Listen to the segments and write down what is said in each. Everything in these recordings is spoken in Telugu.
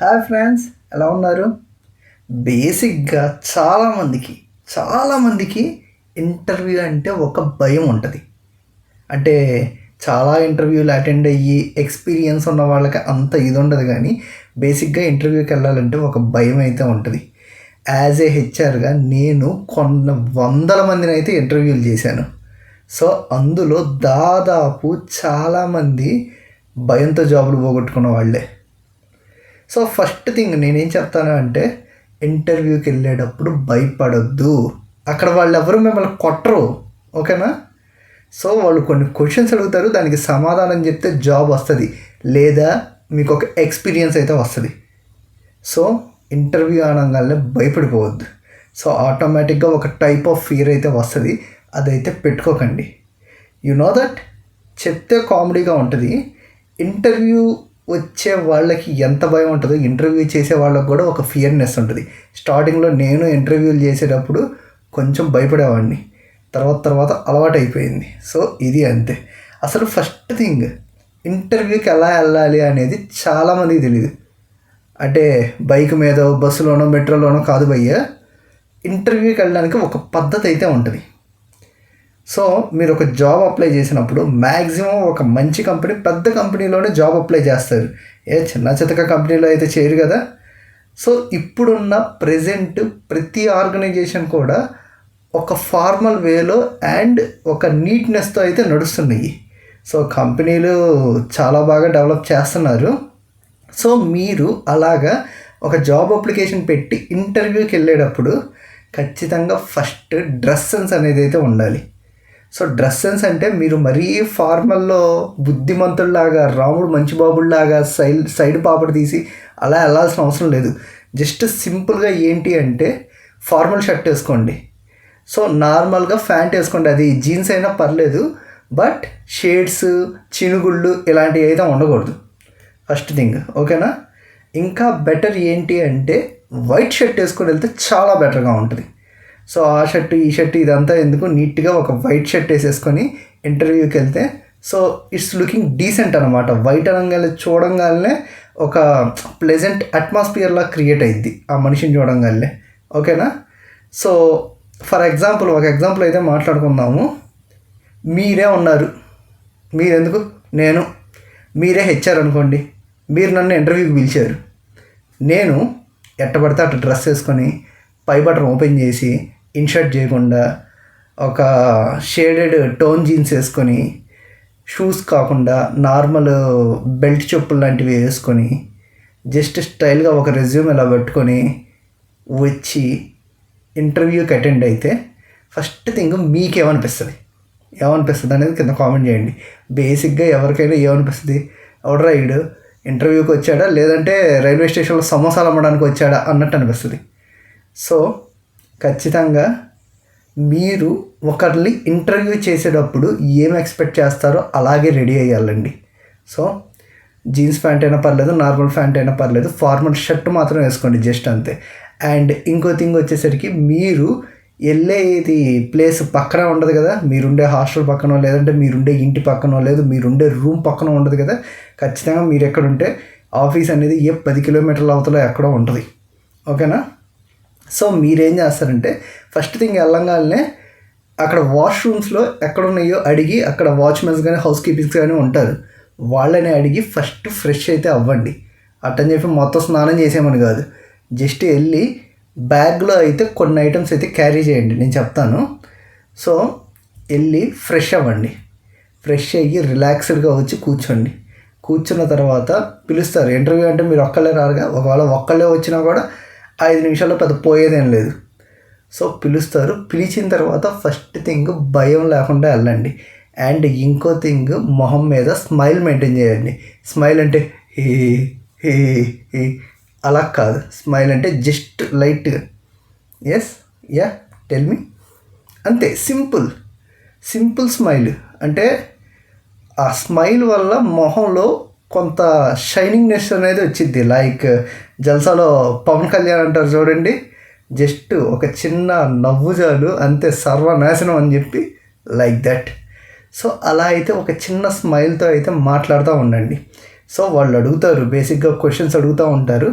హాయ్ ఫ్రెండ్స్, ఎలా ఉన్నారు? బేసిక్గా చాలామందికి ఇంటర్వ్యూ అంటే ఒక భయం ఉంటుంది. అంటే చాలా ఇంటర్వ్యూలు అటెండ్ అయ్యి ఎక్స్పీరియన్స్ ఉన్న వాళ్ళకి అంత ఇది ఉండదు, కానీ బేసిక్గా ఇంటర్వ్యూకి వెళ్ళాలంటే ఒక భయం అయితే ఉంటుంది. యాజ్ ఏ హెచ్ఆర్గా నేను కొన్ని వందల మందిని అయితే ఇంటర్వ్యూలు చేశాను. సో అందులో దాదాపు చాలామంది భయంతో జాబులు పోగొట్టుకున్న వాళ్ళే. సో ఫస్ట్ థింగ్ నేనేం చెప్తాను అంటే, ఇంటర్వ్యూకి వెళ్ళేటప్పుడు భయపడొద్దు. అక్కడ వాళ్ళు ఎవరు మిమ్మల్ని కొట్టరు, ఓకేనా? సో వాళ్ళు కొన్ని క్వశ్చన్స్ అడుగుతారు, దానికి సమాధానం చెప్తే జాబ్ వస్తుంది, లేదా మీకు ఒక ఎక్స్పీరియన్స్ అయితే వస్తుంది. సో ఇంటర్వ్యూ అనగానే భయపడిపోవద్దు. సో ఆటోమేటిక్గా ఒక టైప్ ఆఫ్ ఫియర్ అయితే వస్తుంది, అదైతే పెట్టుకోకండి. యు నో దట్, చెప్తే కామెడీగా ఉంటుంది. ఇంటర్వ్యూ వచ్చే వాళ్ళకి ఎంత భయం ఉంటుందో ఇంటర్వ్యూ చేసే వాళ్ళకి కూడా ఒక ఫియర్నెస్ ఉంటుంది. స్టార్టింగ్లో నేను ఇంటర్వ్యూలు చేసేటప్పుడు కొంచెం భయపడేవాడిని, తర్వాత అలవాటు అయిపోయింది. సో ఇది అంతే. అసలు ఫస్ట్ థింగ్, ఇంటర్వ్యూకి ఎలా వెళ్ళాలి అనేది చాలామందికి తెలియదు. అంటే బైక్ మీద, బస్సులోనో, మెట్రోలోనో కాదు భయ్య. ఇంటర్వ్యూకి వెళ్ళడానికి ఒక పద్ధతి అయితే ఉంటుంది. సో మీరు ఒక జాబ్ అప్లై చేసినప్పుడు మ్యాక్సిమం ఒక మంచి కంపెనీ, పెద్ద కంపెనీలోనే జాబ్ అప్లై చేస్తారు. చిన్న చితక కంపెనీలో అయితే చేయరు కదా. సో ఇప్పుడున్న ప్రజెంట్ ప్రతి ఆర్గనైజేషన్ కూడా ఒక ఫార్మల్ వేలో అండ్ ఒక నీట్నెస్తో అయితే నడుస్తున్నాయి. సో కంపెనీలు చాలా బాగా డెవలప్ చేస్తున్నారు. సో మీరు అలాగా ఒక జాబ్ అప్లికేషన్ పెట్టి ఇంటర్వ్యూకి వెళ్ళేటప్పుడు ఖచ్చితంగా ఫస్ట్ డ్రెస్ సెన్స్ అనేది అయితే ఉండాలి. సో డ్రెస్ సెన్స్ అంటే మీరు మరీ ఫార్మల్లో బుద్ధిమంతుల్లాగా, రాముడు మంచి బాబుల్లాగా సైడ్ పాపడు తీసి అలా వెళ్ళాల్సిన అవసరం లేదు. జస్ట్ సింపుల్గా ఏంటి అంటే ఫార్మల్ షర్ట్ వేసుకోండి. సో నార్మల్గా ప్యాంట్ వేసుకోండి, అది జీన్స్ అయినా పర్లేదు, బట్ షేడ్స్, చినుగుళ్ళు ఇలాంటివి అయితే ఉండకూడదు. ఫస్ట్ థింగ్, ఓకేనా? ఇంకా బెటర్ ఏంటి అంటే వైట్ షర్ట్ వేసుకొని వెళ్తే చాలా బెటర్గా ఉంటుంది. సో ఆ షర్టు, ఈ షర్టు ఇదంతా ఎందుకు, నీట్గా ఒక వైట్ షర్ట్ వేసేసుకొని ఇంటర్వ్యూకి వెళ్తే సో ఇట్స్ లుకింగ్ డీసెంట్ అనమాట. వైట్ అనగానే చూడంగానే ఒక ప్లెజెంట్ అట్మాస్ఫియర్లా క్రియేట్ అయ్యిద్ది ఆ మనిషిని చూడంగానే, ఓకేనా? సో ఫర్ ఎగ్జాంపుల్, ఒక ఎగ్జాంపుల్ అయితే మాట్లాడుకుందాము. మీరే ఉన్నారు, మీరెందుకు, మీరే హెచ్ఆర్ అనుకోండి. మీరు నన్ను ఇంటర్వ్యూకి పిలిచారు. నేను ఎట్టబడితే అట్లా డ్రెస్ వేసుకొని పై బటన్ ఓపెన్ చేసి ఇన్షర్ట్ చేయకుండా ఒక షేడెడ్ టోన్ జీన్స్ వేసుకొని, షూస్ కాకుండా నార్మల్ బెల్ట్ చెప్పులు లాంటివి వేసుకొని జస్ట్ స్టైల్గా ఒక రెజ్యూమ్ ఇలా పెట్టుకొని వచ్చి ఇంటర్వ్యూకి అటెండ్ అయితే ఫస్ట్ థింగ్ మీకేమనిపిస్తుంది అనేది కింద కామెంట్ చేయండి. బేసిక్గా ఎవరికైనా ఏమనిపిస్తుంది, ఎవడరా ఈడు ఇంటర్వ్యూకి వచ్చాడా లేదంటే రైల్వే స్టేషన్లో సమోసాలు అమ్మడానికి వచ్చాడా అన్నట్టు అనిపిస్తుంది. సో ఖచ్చితంగా మీరు ఒకరిని ఇంటర్వ్యూ చేసేటప్పుడు ఏం ఎక్స్పెక్ట్ చేస్తారో అలాగే రెడీ అయ్యాలండి. సో జీన్స్ ప్యాంట్ అయినా పర్లేదు, నార్మల్ ప్యాంట్ అయినా పర్లేదు, ఫార్మల్ షర్ట్ మాత్రం వేసుకోండి, జస్ట్ అంతే. అండ్ ఇంకో థింగ్ వచ్చేసరికి, మీరు వెళ్ళేది ప్లేస్ పక్కన ఉండదు కదా, మీరుండే హాస్టల్ పక్కనో లేదంటే మీరుండే ఇంటి పక్కనో లేదు మీరుండే రూమ్ పక్కన ఉండదు కదా. ఖచ్చితంగా మీరు ఎక్కడుంటే ఆఫీస్ అనేది 10 కిలోమీటర్ల అవతల ఎక్కడో ఉంటుంది, ఓకేనా? సో మీరేం చేస్తారంటే ఫస్ట్ థింగ్ వెళ్ళంగానే అక్కడ వాష్రూమ్స్లో ఎక్కడున్నాయో అడిగి, అక్కడ వాచ్మెన్స్ కానీ హౌస్ కీపింగ్స్ కానీ ఉంటారు, వాళ్ళని అడిగి ఫస్ట్ ఫ్రెష్ అయితే అవ్వండి. అట్టని చెప్పి మొత్తం స్నానం చేసేమని కాదు, జస్ట్ వెళ్ళి బ్యాగ్లో అయితే కొన్ని ఐటమ్స్ అయితే క్యారీ చేయండి, నేను చెప్తాను. సో వెళ్ళి ఫ్రెష్ అవ్వండి. ఫ్రెష్ అయ్యి రిలాక్స్డ్గా వచ్చి కూర్చోండి. కూర్చున్న తర్వాత పిలుస్తారు. ఇంటర్వ్యూ అంటే మీరు ఒక్కళ్ళే రారుగా, ఒకవేళ ఒక్కళ్ళే వచ్చినా కూడా 5 నిమిషాల్లో పెద్ద పోయేదేం లేదు. సో పిలుస్తారు. పిలిచిన తర్వాత ఫస్ట్ థింగ్ భయం లేకుండా వెళ్ళండి. అండ్ ఇంకో థింగ్, మొహం మీద స్మైల్ మెయింటైన్ చేయండి. స్మైల్ అంటే హే హే హే అలా కాదు, స్మైల్ అంటే జస్ట్ లైట్గా ఎస్ యా టెల్ మీ అంతే, సింపుల్ స్మైల్. అంటే ఆ స్మైల్ వల్ల మొహంలో కొంత షైనింగ్నెస్ అనేది వచ్చింది. లైక్ జల్సాలో పవన్ కళ్యాణ్ అంటారు చూడండి, జస్ట్ ఒక చిన్న నవ్వు చాలు, అంతే సర్వనాశనం అని చెప్పి, లైక్ దట్. సో అలా అయితే ఒక చిన్న స్మైల్తో అయితే మాట్లాడుతూ ఉండండి. సో వాళ్ళు అడుగుతారు, బేసిక్గా క్వశ్చన్స్ అడుగుతూ ఉంటారు.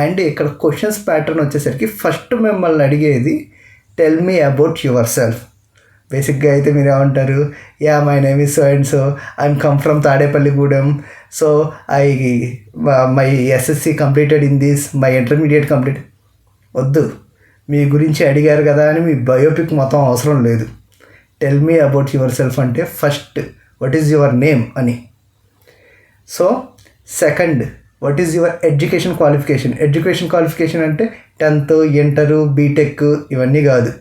అండ్ ఇక్కడ క్వశ్చన్స్ ప్యాటర్న్ వచ్చేసరికి ఫస్ట్ మిమ్మల్ని అడిగేది tell me about your self. బేసిక్గా అయితే మీరు ఏమంటారు, yeah my name is so and so, I'm come from Tadepalligudem, so my SSC completed in this, my intermediate complete. వద్దు, మీ గురించి అడిగారు కదా అని మీ బయోపిక్ మొత్తం అవసరం లేదు. Tell me about yourself అంటే first what is your name అని. So second, what is your education qualification. Education qualification అంటే 10th, ఇంటరు, బీటెక్ ఇవన్నీ కాదు.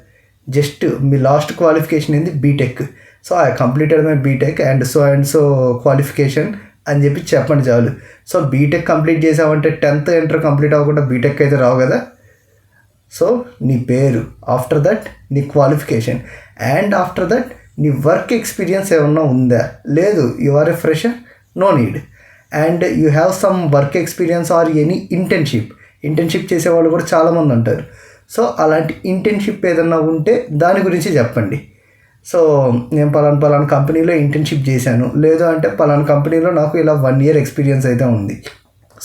జస్ట్ మీ లాస్ట్ క్వాలిఫికేషన్ ఏంది, BTech. So I completed my BTech and so qualification అని చెప్పి చెప్పండి చాలు. సో బీటెక్ కంప్లీట్ చేసామంటే 10th, ఇంటర్ కంప్లీట్ అవ్వకుండా బీటెక్ అయితే రావు కదా. సో నీ పేరు, ఆఫ్టర్ దట్ నీ క్వాలిఫికేషన్, అండ్ ఆఫ్టర్ దట్ నీ వర్క్ ఎక్స్పీరియన్స్ ఏమన్నా ఉందా. లేదు, you are a fresher, no need. And you have some work experience or any internship చేసేవాళ్ళు కూడా చాలామంది ఉంటారు. సో అలాంటి ఇంటర్న్షిప్ ఏదన్నా ఉంటే దాని గురించి చెప్పండి. సో నేను పలానా కంపెనీలో ఇంటర్న్షిప్ చేశాను, లేదు అంటే పలానా కంపెనీలో నాకు ఇలా 1 year ఎక్స్పీరియన్స్ అయితే ఉంది.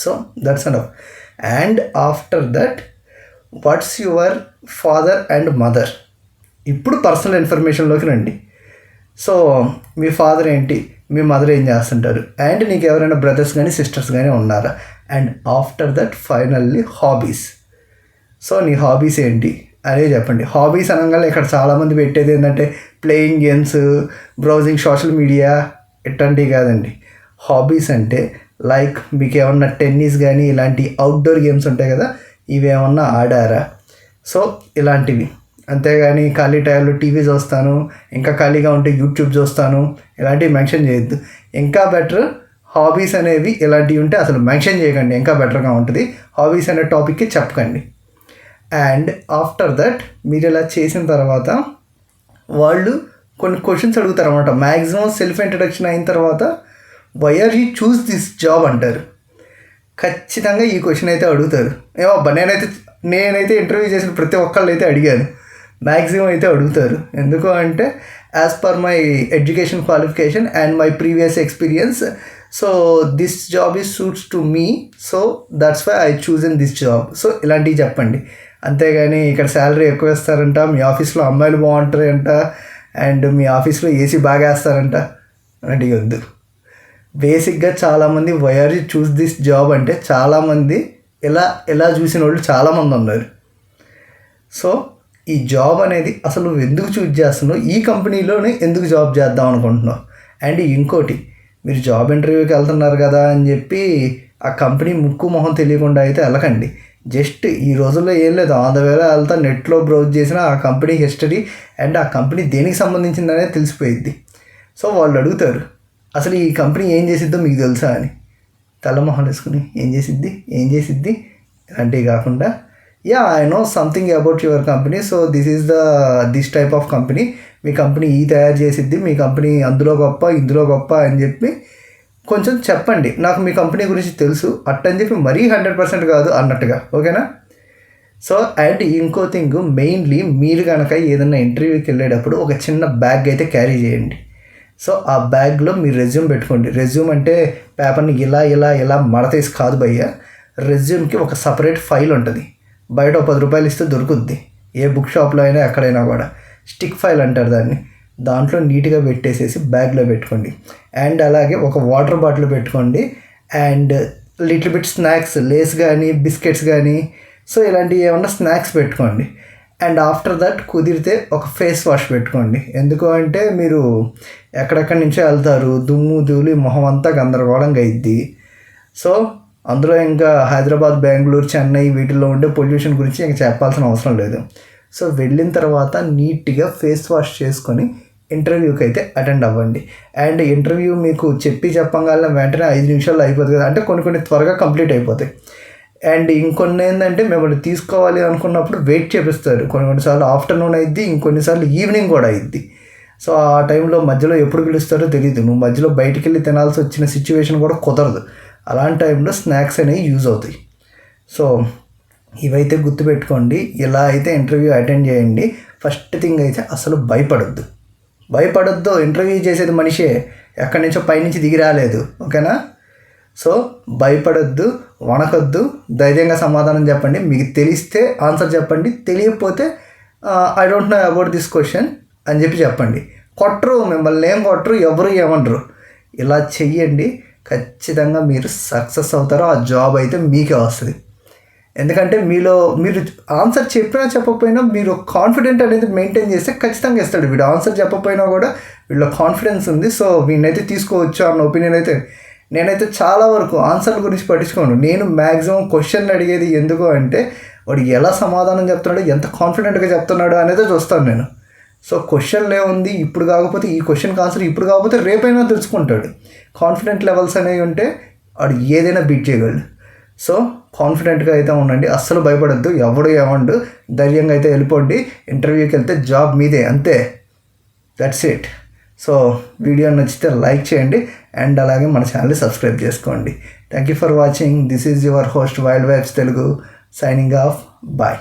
So that's enough. And after that what's your father and mother. ఇప్పుడు పర్సనల్ ఇన్ఫర్మేషన్లోకి రండి. సో మీ ఫాదర్ ఏంటి, మీ మదర్ ఏం చేస్తుంటారు, అండ్ నీకు ఎవరైనా బ్రదర్స్ కానీ సిస్టర్స్ కానీ ఉన్నారా. And after that finally hobbies. So నీ హాబీస్ ఏంటి అదే చెప్పండి. హాబీస్ అనగానే ఇక్కడ చాలామంది పెట్టేది ఏంటంటే playing games, browsing social media ఇట్లాంటివి కాదండి. హాబీస్ అంటే లైక్ మీకు ఏమన్నా టెన్నిస్ కానీ ఇలాంటి అవుట్డోర్ గేమ్స్ ఉంటాయి కదా, ఇవేమన్నా ఆడారా. సో ఇలాంటివి. అంతేగాని ఖాళీ టైంలో టీవీ చూస్తాను, ఇంకా ఖాళీగా ఉంటే యూట్యూబ్ చూస్తాను, ఇలాంటివి మెన్షన్ చేయొద్దు. ఇంకా బెటర్ హాబీస్ అనేవి ఇలాంటివి ఉంటే అసలు మెన్షన్ చేయకండి, ఇంకా బెటర్గా ఉంటుంది. హాబీస్ అనే టాపిక్కి చెప్పకండి. అండ్ ఆఫ్టర్ దట్ మీరు ఇలా చేసిన తర్వాత వాళ్ళు కొన్ని క్వశ్చన్స్ అడుగుతారు అన్నమాట. మ్యాక్సిమం సెల్ఫ్ ఇంట్రడక్షన్ అయిన తర్వాత why are you choose this job అంటారు. ఖచ్చితంగా ఈ క్వశ్చన్ అయితే అడుగుతారు. ఏమబ్బా, నేనైతే ఇంటర్వ్యూ చేసిన ప్రతి ఒక్కళ్ళు అయితే అడిగాను, మ్యాక్సిమం అయితే అడుగుతారు. ఎందుకు అంటే as per my education qualification and my previous experience, so this job is suits to me, so that's why I choose in this job. So ఇలాంటివి చెప్పండి. అంతేగాని ఇక్కడ శాలరీ ఎక్కువ వేస్తారంట, మీ ఆఫీస్లో అమ్మాయిలు బాగుంటారంట, అండ్ మీ ఆఫీస్లో ఏసీ బాగా వేస్తారంట అలాంటివి వద్దు. బేసిక్గా చాలామంది why are you choose this job అంటే చాలామంది ఇలా చూసిన వాళ్ళు చాలామంది ఉన్నారు. సో ఈ జాబ్ అనేది అసలు నువ్వు ఎందుకు చూజ్ చేస్తున్నావు, ఈ కంపెనీలోనే ఎందుకు జాబ్ చేద్దాం అనుకుంటున్నావు. అండ్ ఇంకోటి, మీరు జాబ్ ఇంటర్వ్యూకి వెళ్తున్నారు కదా అని చెప్పి ఆ కంపెనీ ముక్కు మొహం తెలియకుండా అయితే వెళ్ళకండి. జస్ట్ ఈ రోజుల్లో ఏం లేదు, ఆన్ ద వేళ వెళ్తా నెట్లో బ్రౌజ్ చేసిన ఆ కంపెనీ హిస్టరీ అండ్ ఆ కంపెనీ దేనికి సంబంధించిందనే తెలిసిపోయిద్ది. సో వాళ్ళు అడుగుతారు అసలు ఈ కంపెనీ ఏం చేసిద్దో మీకు తెలుసా అని. తెల్లమొహం వేసుకుని ఏం చేసిద్ది ఇలాంటివి కాకుండా, yeah I know something about your company, so this type of company, me company ఈ తయారు చేసిద్ది, మీ కంపెనీ అందులో గొప్ప ఇందులో గొప్ప అని చెప్పి కొంచెం చెప్పండి. నాకు మీ కంపెనీ గురించి తెలుసు అట్టని చెప్పి మరీ 100% కాదు అన్నట్టుగా, ఓకేనా. సో అండ్ ఇంకో థింగ్, మెయిన్లీ మీరు కనుక ఏదైనా ఇంటర్వ్యూకి వెళ్ళేటప్పుడు ఒక చిన్న బ్యాగ్ అయితే క్యారీ చేయండి. సో ఆ బ్యాగ్లో మీరు రెజ్యూమ్ పెట్టుకోండి. రెజ్యూమ్ అంటే పేపర్ని ఇలా మడతేసి కాదు భయ్య. రెజ్యూమ్కి ఒక సపరేట్ ఫైల్ ఉంటుంది, బయట ₹10 ఇస్తే దొరుకుద్ది, ఏ బుక్ షాప్లో అయినా ఎక్కడైనా కూడా. స్టిక్ ఫైల్ అంటారు దాన్ని. దాంట్లో నీట్గా పెట్టేసేసి బ్యాగ్లో పెట్టుకోండి. అండ్ అలాగే ఒక వాటర్ బాటిల్ పెట్టుకోండి. And little bit snacks, Lay's కానీ బిస్కెట్స్ కానీ, సో ఇలాంటివి ఏమన్నా స్నాక్స్ పెట్టుకోండి. అండ్ ఆఫ్టర్ దట్ కుదిరితే ఒక ఫేస్ వాష్ పెట్టుకోండి. ఎందుకు అంటే మీరు ఎక్కడెక్కడి నుంచో వెళ్తారు, దుమ్ము ధూళి మొహం అంతా గందరగోళంగా అయింది. సో అందులో ఇంకా హైదరాబాద్, బెంగళూరు, చెన్నై వీటిల్లో ఉండే పొల్యూషన్ గురించి ఇంకా చెప్పాల్సిన అవసరం లేదు. సో వెళ్ళిన తర్వాత నీట్గా ఫేస్ వాష్ చేసుకొని ఇంటర్వ్యూకి అయితే అటెండ్ అవ్వండి. అండ్ ఇంటర్వ్యూ మీకు చెప్పంగానే వెంటనే 5 నిమిషాల్లో అయిపోతుంది కదా, అంటే కొన్ని త్వరగా కంప్లీట్ అయిపోతాయి. అండ్ ఇంకొన్ని ఏంటంటే మిమ్మల్ని తీసుకోవాలి అనుకున్నప్పుడు వెయిట్ చేపిస్తారు. కొన్నిసార్లు ఆఫ్టర్నూన్ అయింది, ఇంకొన్నిసార్లు ఈవినింగ్ కూడా అయింది. సో ఆ టైంలో మధ్యలో ఎప్పుడు పిలుస్తారో తెలియదు, నువ్వు మధ్యలో బయటికి వెళ్ళి తినాల్సి వచ్చిన సిచ్యువేషన్ కూడా కుదరదు. అలాంటి టైంలో స్నాక్స్ అనేవి యూజ్ అవుతాయి. సో ఇవైతే గుర్తుపెట్టుకోండి. ఇలా అయితే ఇంటర్వ్యూ అటెండ్ చేయండి. ఫస్ట్ థింగ్ అయితే అసలు భయపడొద్దు. ఇంటర్వ్యూ చేసేది మనిషే, ఎక్కడి నుంచో పైనుంచి దిగి రాలేదు, ఓకేనా. సో భయపడొద్దు, వణకొద్దు, ధైర్యంగా సమాధానం చెప్పండి. మీకు తెలిస్తే ఆన్సర్ చెప్పండి, తెలియకపోతే I don't know about this question అని చెప్పండి. కొట్టరు, మిమ్మల్ని ఏం కొట్టరు, ఎవరు ఏమంటారు. ఇలా చెయ్యండి, ఖచ్చితంగా మీరు సక్సెస్ అవుతారో ఆ జాబ్ అయితే మీకే వస్తుంది. ఎందుకంటే మీరు ఆన్సర్ చెప్పినా చెప్పకపోయినా మీరు కాన్ఫిడెంట్ అనేది మెయింటైన్ చేస్తే ఖచ్చితంగా ఇస్తాడు. వీడు ఆన్సర్ చెప్పకపోయినా కూడా వీళ్ళ కాన్ఫిడెన్స్ ఉంది, సో వీడినైతే తీసుకోవచ్చు అన్న ఒపీనియన్ అయితే నేనైతే చాలా వరకు ఆన్సర్ల గురించి పట్టించుకోను. నేను మ్యాక్సిమం క్వశ్చన్లు అడిగేది ఎందుకు అంటే వాడు ఎలా సమాధానం చెప్తున్నాడు, ఎంత కాన్ఫిడెంట్గా చెప్తున్నాడు అనేది చూస్తాను నేను. సో క్వశ్చన్లు ఏముంది, ఇప్పుడు కాకపోతే ఈ క్వశ్చన్కి ఆన్సర్ ఇప్పుడు కాకపోతే రేపైనా తెలుసుకుంటాడు. కాన్ఫిడెంట్ లెవెల్స్ అనేవి ఉంటే వాడు ఏదైనా బీట్ చేయగలడు. సో కాన్ఫిడెంట్గా అయితే ఉండండి, అస్సలు భయపడద్దు, ఎవడు ఏమండు, ధైర్యంగా అయితే వెళ్ళిపోండి. ఇంటర్వ్యూకి వెళ్తే జాబ్ మీదే, అంతే, దట్స్ ఇట్. సో వీడియో నచ్చితే లైక్ చేయండి అండ్ అలాగే మన ఛానల్ని సబ్స్క్రైబ్ చేసుకోండి. Thank you for watching. This is your host wild vibes Telugu, signing off. Bye.